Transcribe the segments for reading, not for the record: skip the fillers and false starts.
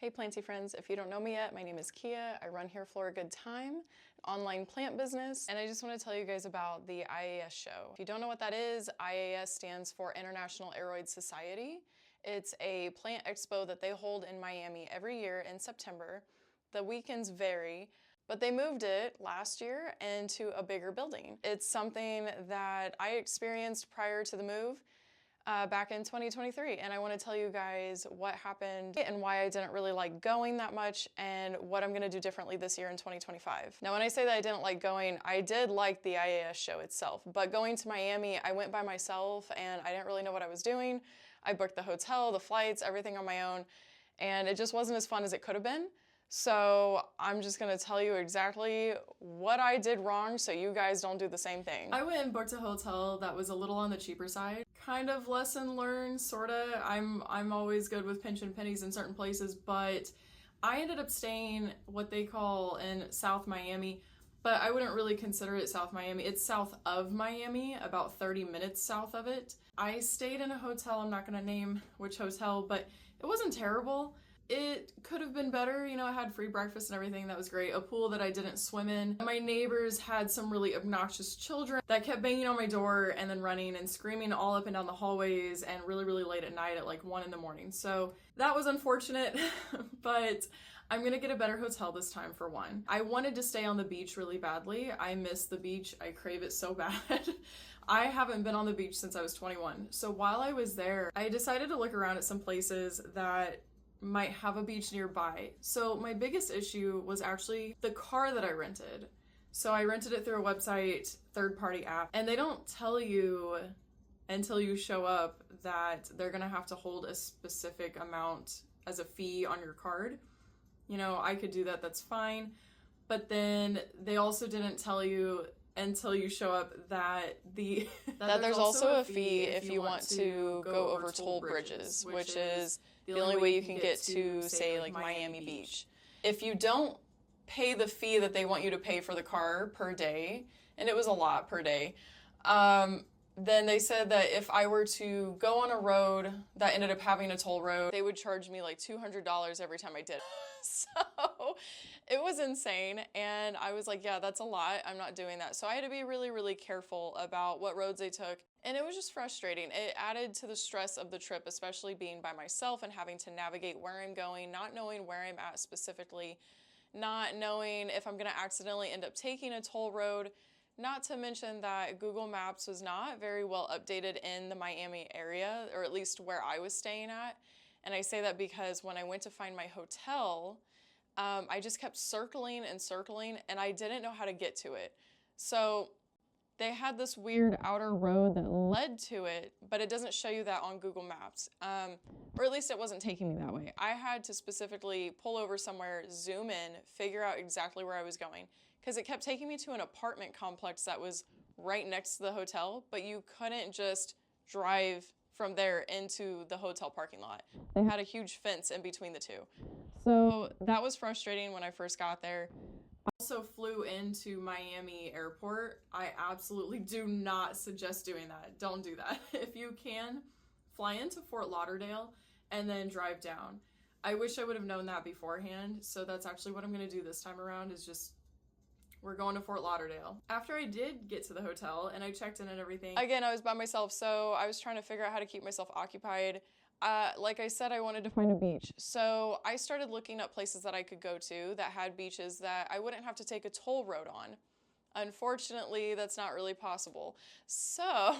Hey Planty friends, if you don't know me yet, my name is Kia. I run Here for a Good Time, an online plant business, and I just want to tell you guys about the IAS show. If you don't know what that is, IAS stands for International Aroid Society. It's a plant expo that they hold in Miami every year in September. The weekends vary, but they moved it last year into a bigger building. It's something that I experienced prior to the move. Back in 2023, and I want to tell you guys what happened and why I didn't really like going that much and what I'm going to do differently this year in 2025. Now, when I say that I didn't like going, I did like the IAS show itself, but going to Miami, I went by myself and I didn't really know what I was doing. I booked the hotel, the flights, everything on my own, and it just wasn't as fun as it could have been. So I'm just gonna tell you exactly what I did wrong so you guys don't do the same thing. I went and booked a hotel that was a little on the cheaper side. Kind of lesson learned, sorta. I'm always good with pinching pennies in certain places, but I ended up staying what they call in South Miami, but I wouldn't really consider it South Miami. It's south of Miami, about 30 minutes south of it. I stayed in a hotel, I'm not gonna name which hotel, but it wasn't terrible. It could have been better, you know, I had free breakfast and everything, that was great. A pool that I didn't swim in. My neighbors had some really obnoxious children that kept banging on my door and then running and screaming all up and down the hallways and really, really late at night at like 1 in the morning. So that was unfortunate, but I'm gonna get a better hotel this time for one. I wanted to stay on the beach really badly. I miss the beach, I crave it so bad. I haven't been on the beach since I was 21. So while I was there, I decided to look around at some places that might have a beach nearby. So my biggest issue was actually the car that I rented. So I rented it through a website, third-party app, and they don't tell you until you show up that they're gonna have to hold a specific amount as a fee on your card. You know, I could do that, that's fine. But then they also didn't tell you until you show up that there's also a fee if you want to go over toll bridges, which is the only way you can get to, say, like Miami Beach. If you don't pay the fee that they want you to pay for the car per day, and it was a lot per day, then they said that if I were to go on a road that ended up having a toll road, they would charge me like $200 every time I did. So it was insane. And I was like, yeah, that's a lot. I'm not doing that. So I had to be really, really careful about what roads they took. And it was just frustrating. It added to the stress of the trip, especially being by myself and having to navigate where I'm going, not knowing where I'm at specifically, not knowing if I'm going to accidentally end up taking a toll road. Not to mention that Google Maps was not very well updated in the Miami area, or at least where I was staying at. And I say that because when I went to find my hotel, I just kept circling and circling, and I didn't know how to get to it. So they had this weird outer road that led to it, but it doesn't show you that on Google Maps. Or at least it wasn't taking me that way. I had to specifically pull over somewhere, zoom in, figure out exactly where I was going, because it kept taking me to an apartment complex that was right next to the hotel, but you couldn't just drive from there into the hotel parking lot. They had a huge fence in between the two. So that was frustrating when I first got there. I also flew into Miami Airport. I absolutely do not suggest doing that. Don't do that. If you can, fly into Fort Lauderdale and then drive down. I wish I would have known that beforehand. So that's actually what I'm gonna do this time around, is just we're going to Fort Lauderdale. After I did get to the hotel and I checked in and everything, again, I was by myself, so I was trying to figure out how to keep myself occupied. Like I said, I wanted to find a beach. So I started looking up places that I could go to that had beaches that I wouldn't have to take a toll road on. Unfortunately, that's not really possible. So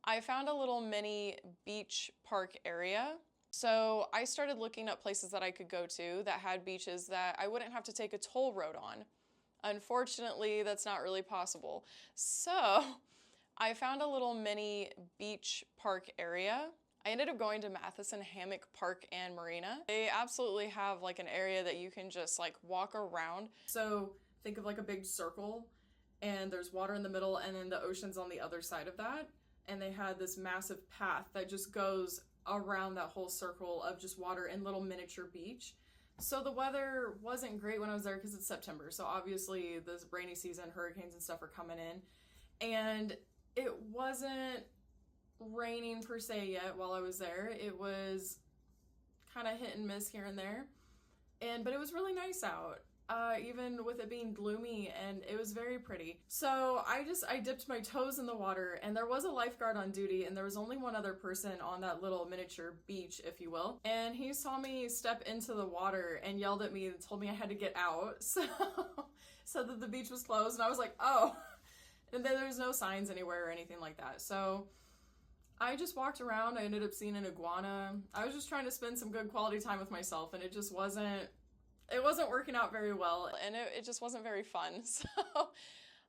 I found a little mini beach park area. So I started looking up places that I could go to that had beaches that I wouldn't have to take a toll road on. Unfortunately, that's not really possible. So I found a little mini beach park area. I ended up going to Matheson Hammock Park and Marina. They absolutely have like an area that you can just like walk around. So think of like a big circle, and there's water in the middle, and then the ocean's on the other side of that. And they had this massive path that just goes around that whole circle of just water and little miniature beach. So the weather wasn't great when I was there because it's September. So obviously this rainy season, hurricanes and stuff are coming in. And it wasn't raining per se yet while I was there. It was kind of hit and miss here and there. But it was really nice out. Even with it being gloomy, and it was very pretty. So I dipped my toes in the water, and there was a lifeguard on duty, and there was only one other person on that little miniature beach, if you will. And he saw me step into the water and yelled at me and told me I had to get out. So that the beach was closed, and I was like, oh. And then there's no signs anywhere or anything like that. So I just walked around. I ended up seeing an iguana. I was just trying to spend some good quality time with myself, and it wasn't working out very well, and it just wasn't very fun.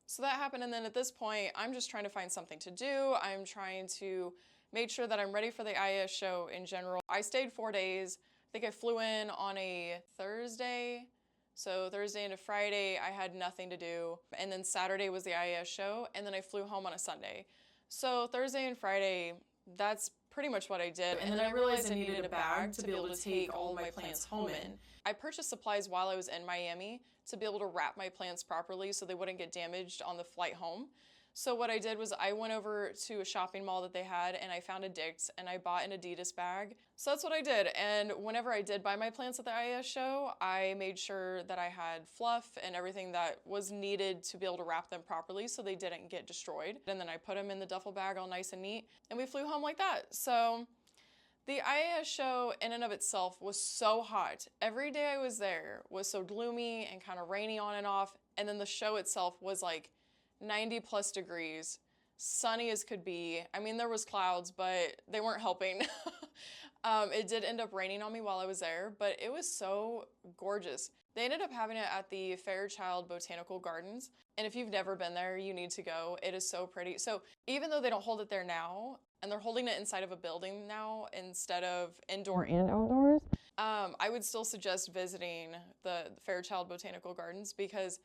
So that happened, and then at this point, I'm just trying to find something to do. I'm trying to make sure that I'm ready for the IAS show in general. I stayed 4 days. I think I flew in on a Thursday. So Thursday into Friday, I had nothing to do. And then Saturday was the IAS show, and then I flew home on a Sunday. So Thursday and Friday, that's pretty much what I did. And then I realized I needed a bag to be able to take all my plants home in. I purchased supplies while I was in Miami to be able to wrap my plants properly so they wouldn't get damaged on the flight home. So what I did was I went over to a shopping mall that they had, and I found a Dick's, and I bought an Adidas bag. So that's what I did. And whenever I did buy my plants at the IAS show, I made sure that I had fluff and everything that was needed to be able to wrap them properly so they didn't get destroyed. And then I put them in the duffel bag all nice and neat, and we flew home like that. So the IAS show in and of itself was so hot. Every day I was there was so gloomy and kind of rainy on and off. And then the show itself was like 90 plus degrees, sunny as could be. I mean, there was clouds, but they weren't helping. It did end up raining on me while I was there, but it was so gorgeous. They ended up having it at the Fairchild Botanical Gardens. And if you've never been there, you need to go. It is so pretty. So even though they don't hold it there now, and they're holding it inside of a building now instead of indoor and outdoors, I would still suggest visiting the Fairchild Botanical Gardens because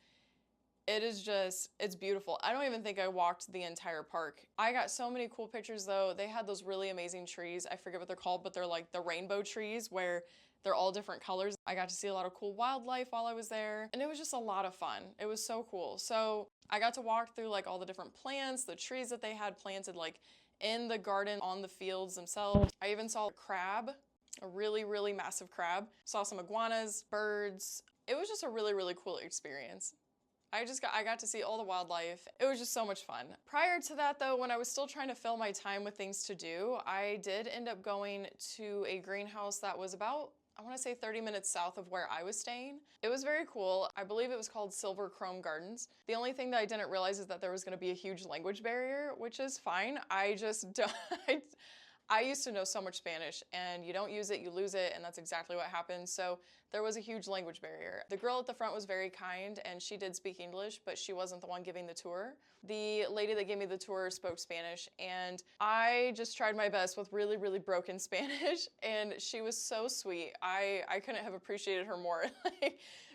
it's beautiful. I don't even think I walked the entire park. I got so many cool pictures though. They had those really amazing trees. I forget what they're called, but they're like the rainbow trees where they're all different colors. I got to see a lot of cool wildlife while I was there, and it was just a lot of fun. It was so cool. So I got to walk through like all the different plants, the trees that they had planted like in the garden on the fields themselves. I even saw a crab, a really, really massive crab. Saw some iguanas, birds. It was just a really, really cool experience. I got to see all the wildlife. It was just so much fun. Prior to that though, when I was still trying to fill my time with things to do, I did end up going to a greenhouse that was about, I want to say 30 minutes south of where I was staying. It was very cool. I believe it was called Silver Chrome Gardens. The only thing that I didn't realize is that there was going to be a huge language barrier, which is fine. I just don't, I used to know so much Spanish, and you don't use it, you lose it, and that's exactly what happened. So there was a huge language barrier. The girl at the front was very kind, and she did speak English, but she wasn't the one giving the tour. The lady that gave me the tour spoke Spanish, and I just tried my best with really, really broken Spanish, and she was so sweet. I couldn't have appreciated her more.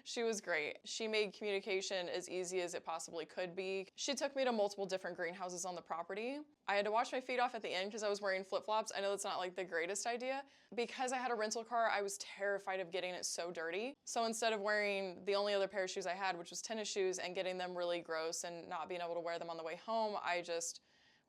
She was great. She made communication as easy as it possibly could be. She took me to multiple different greenhouses on the property. I had to wash my feet off at the end because I was wearing flip-flops. I know that's not like the greatest idea. Because I had a rental car, I was terrified of getting it so dirty. So instead of wearing the only other pair of shoes I had, which was tennis shoes, and getting them really gross and not being able to wear them on the way home,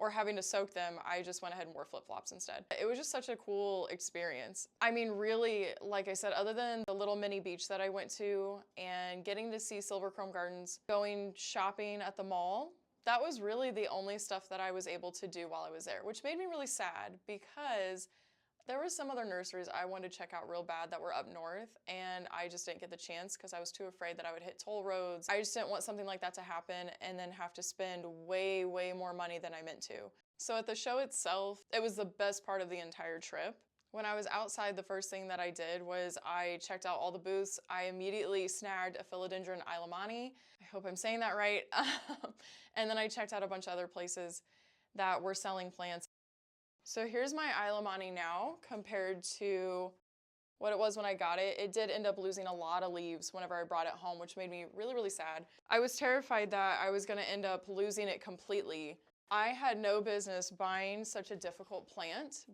or having to soak them, I just went ahead and wore flip-flops instead. It was just such a cool experience. I mean, really, like I said, other than the little mini beach that I went to and getting to see Silver Chrome Gardens, going shopping at the mall, that was really the only stuff that I was able to do while I was there, which made me really sad because there were some other nurseries I wanted to check out real bad that were up north, and I just didn't get the chance because I was too afraid that I would hit toll roads. I just didn't want something like that to happen and then have to spend way, way more money than I meant to. So at the show itself, it was the best part of the entire trip. When I was outside, the first thing that I did was I checked out all the booths. I immediately snagged a philodendron Ilemani. I hope I'm saying that right. And then I checked out a bunch of other places that were selling plants. So here's my Ilemani now compared to what it was when I got it. It did end up losing a lot of leaves whenever I brought it home, which made me really, really sad. I was terrified that I was gonna end up losing it completely. I had no business buying such a difficult plant.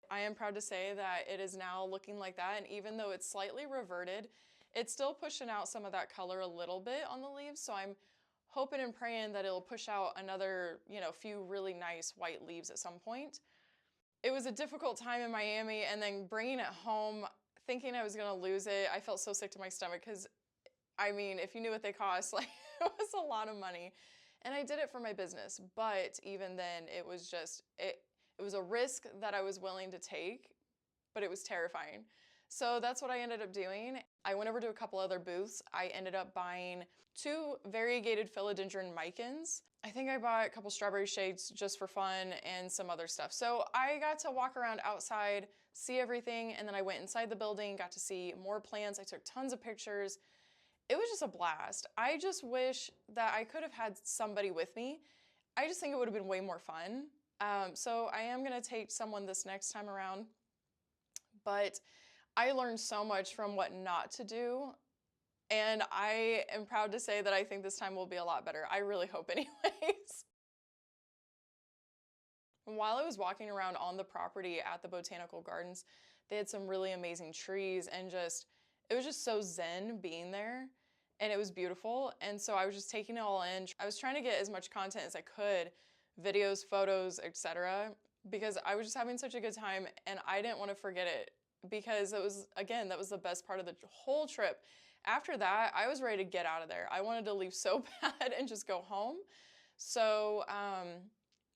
I am proud to say that it is now looking like that, and even though it's slightly reverted, it's still pushing out some of that color a little bit on the leaves, so I'm hoping and praying that it'll push out another, few really nice white leaves at some point. It was a difficult time in Miami, and then bringing it home, thinking I was gonna lose it. I felt so sick to my stomach because, I mean, if you knew what they cost, like it was a lot of money. And I did it for my business, but even then it was just, it was a risk that I was willing to take, but it was terrifying. So that's what I ended up doing. I went over to a couple other booths. I ended up buying 2 variegated philodendron micans. I think I bought a couple strawberry shades just for fun and some other stuff. So I got to walk around outside, see everything, and then I went inside the building, got to see more plants. I took tons of pictures. It was just a blast. I just wish that I could have had somebody with me. I just think it would have been way more fun. So I am gonna take someone this next time around, but I learned so much from what not to do, and I am proud to say that I think this time will be a lot better. I really hope anyways. While I was walking around on the property at the botanical gardens, they had some really amazing trees and it was just so zen being there, and it was beautiful. And so I was just taking it all in. I was trying to get as much content as I could, videos, photos, etc., because I was just having such a good time and I didn't want to forget it, because it was, again, that was the best part of the whole trip. After that, I was ready to get out of there. I wanted to leave so bad and just go home. So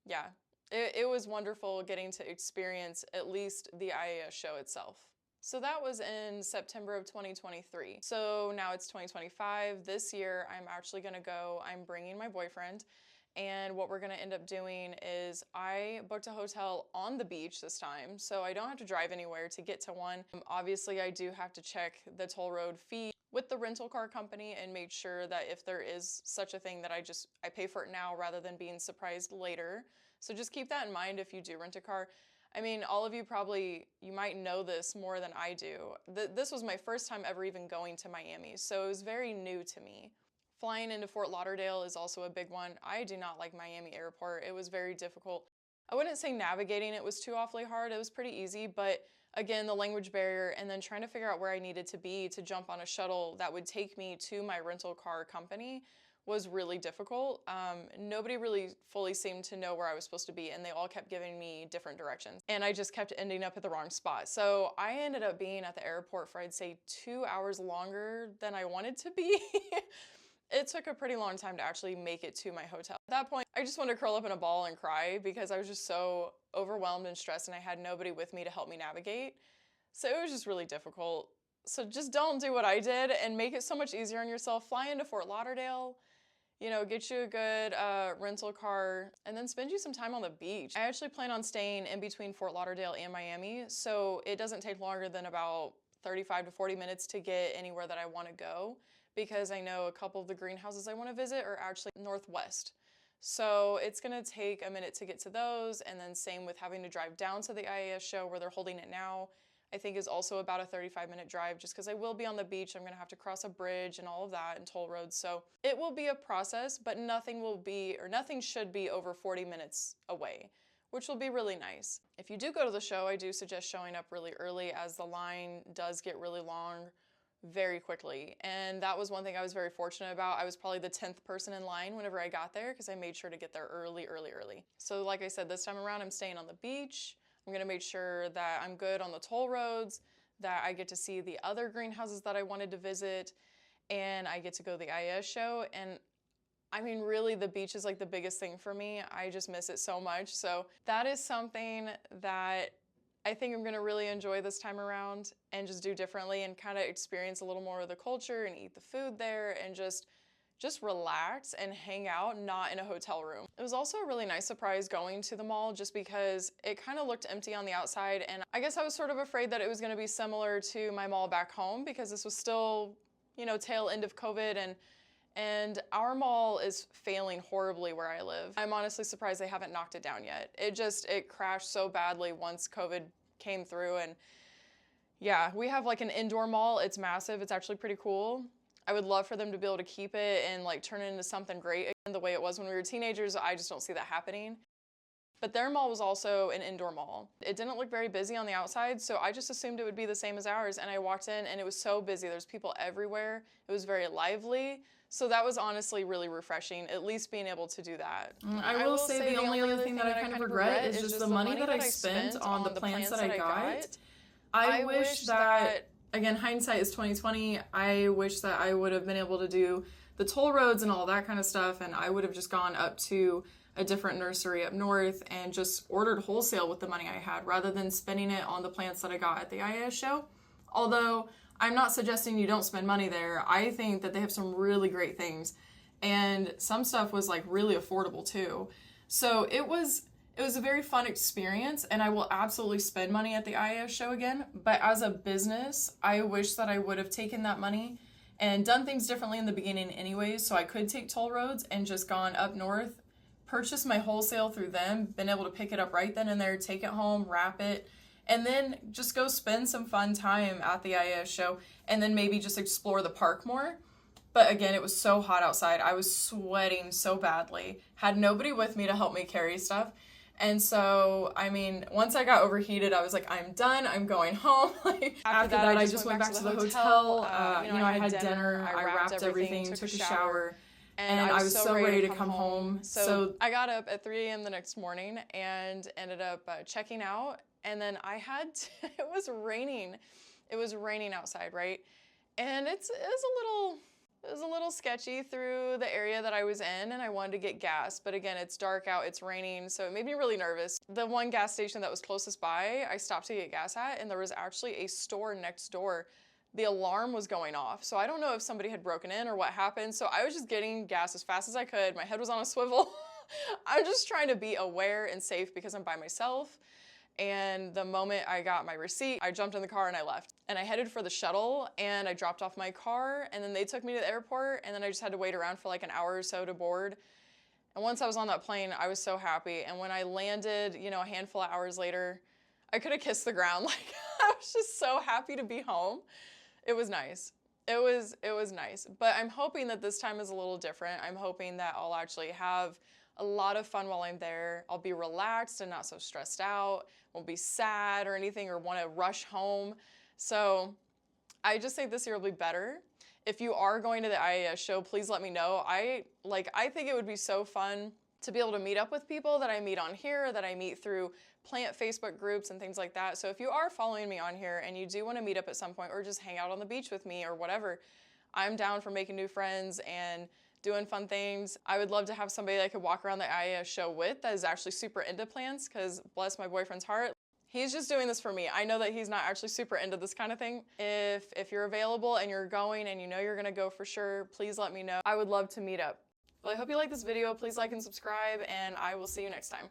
yeah, it was wonderful getting to experience at least the IAS show itself. So that was in September of 2023. So now it's 2025. This year, I'm actually gonna go, I'm bringing my boyfriend, and what we're gonna end up doing is I booked a hotel on the beach this time, so I don't have to drive anywhere to get to one. Obviously, I do have to check the toll road fee with the rental car company and make sure that if there is such a thing that I pay for it now rather than being surprised later. So just keep that in mind if you do rent a car. I mean, all of you you might know this more than I do. This was my first time ever even going to Miami, so it was very new to me. Flying into Fort Lauderdale is also a big one. I do not like Miami Airport. It was very difficult. I wouldn't say navigating it was too awfully hard. It was pretty easy, but again, the language barrier and then trying to figure out where I needed to be to jump on a shuttle that would take me to my rental car company was really difficult. Nobody really fully seemed to know where I was supposed to be, and they all kept giving me different directions. And I just kept ending up at the wrong spot. So I ended up being at the airport for, I'd say, 2 hours longer than I wanted to be. It took a pretty long time to actually make it to my hotel. At that point, I just wanted to curl up in a ball and cry because I was just so overwhelmed and stressed and I had nobody with me to help me navigate. So it was just really difficult. So just don't do what I did and make it so much easier on yourself. Fly into Fort Lauderdale, you know, get you a good rental car, and then spend you some time on the beach. I actually plan on staying in between Fort Lauderdale and Miami, so it doesn't take longer than about 35 to 40 minutes to get anywhere that I want to go, because I know a couple of the greenhouses I want to visit are actually northwest. So it's gonna take a minute to get to those, and then same with having to drive down to the IAS show where they're holding it now. I think is also about a 35-minute drive, just because I will be on the beach. I'm gonna have to cross a bridge and all of that and toll roads. So it will be a process, but nothing should be over 40 minutes away, which will be really nice. If you do go to the show, I do suggest showing up really early, as the line does get really long very quickly. And that was one thing I was very fortunate about. I was probably the 10th person in line whenever I got there, because I made sure to get there early. So like I said, this time around, I'm staying on the beach. I'm gonna make sure that I'm good on the toll roads, that I get to see the other greenhouses that I wanted to visit, and I get to go to the IAS show. And I mean, really, the beach is like the biggest thing for me. I just miss it so much. So that is something that I think I'm gonna really enjoy this time around and just do differently and kind of experience a little more of the culture and eat the food there and just relax and hang out, not in a hotel room. It was also a really nice surprise going to the mall, just because it kind of looked empty on the outside, and I guess I was sort of afraid that it was gonna be similar to my mall back home, because this was still, you know, tail end of COVID, and our mall is failing horribly where I live. I'm honestly surprised they haven't knocked it down yet. It crashed so badly once COVID came through, and yeah, we have like an indoor mall. It's massive. It's actually pretty cool. I would love for them to be able to keep it and like turn it into something great again, the way it was when we were teenagers. I just don't see that happening. But their mall was also an indoor mall. It didn't look very busy on the outside, so I just assumed it would be the same as ours, and I walked in and it was so busy. There's people everywhere. It was very lively. So that was honestly really refreshing, at least being able to do that. I will say the only other thing that I kind of regret is just the money that I spent on the plants that I got. I wish that Again, hindsight is 2020. I wish that I would have been able to do the toll roads and all that kind of stuff, and I would have just gone up to a different nursery up north and just ordered wholesale with the money I had rather than spending it on the plants that I got at the IAS show. Although I'm not suggesting you don't spend money there. I think that they have some really great things, and some stuff was like really affordable too. So it was a very fun experience, and I will absolutely spend money at the IAS show again. But as a business, I wish that I would have taken that money and done things differently in the beginning anyways, so I could take toll roads and just gone up north, purchased my wholesale through them, been able to pick it up right then and there, take it home, wrap it, and then just go spend some fun time at the IAS show, and then maybe just explore the park more. But again, it was so hot outside. I was sweating so badly. Had nobody with me to help me carry stuff. And so, I mean, once I got overheated, I was like, I'm done. I'm going home. After that, I just went back to the hotel. I had dinner. I wrapped everything, took a shower. And I was so ready to come home. So I got up at 3 a.m. the next morning and ended up checking out. And then it was raining. It was raining outside, right? And it was a little sketchy through the area that I was in, and I wanted to get gas. But again, it's dark out, it's raining, so it made me really nervous. The one gas station that was closest by, I stopped to get gas at, and there was actually a store next door. The alarm was going off, so I don't know if somebody had broken in or what happened. So I was just getting gas as fast as I could. My head was on a swivel. I'm just trying to be aware and safe because I'm by myself. And the moment I got my receipt, I jumped in the car and I left. And I headed for the shuttle, and I dropped off my car, and then they took me to the airport, and then I just had to wait around for like an hour or so to board. And once I was on that plane, I was so happy. And when I landed, a handful of hours later, I could have kissed the ground. Like, I was just so happy to be home. It was nice. It was nice. But I'm hoping that this time is a little different. I'm hoping that I'll actually have a lot of fun while I'm there. I'll be relaxed and not so stressed out. Won't be sad or anything or want to rush home. So I just think this year will be better. If you are going to the IAS show, please let me know. I think it would be so fun to be able to meet up with people that I meet on here, that I meet through plant Facebook groups and things like that. So if you are following me on here and you do want to meet up at some point or just hang out on the beach with me or whatever, I'm down for making new friends and doing fun things. I would love to have somebody that I could walk around the IAS show with that is actually super into plants, because bless my boyfriend's heart, he's just doing this for me. I know that he's not actually super into this kind of thing. If you're available and you're going and you know you're gonna go for sure, please let me know. I would love to meet up. Well, I hope you like this video. Please like and subscribe, and I will see you next time.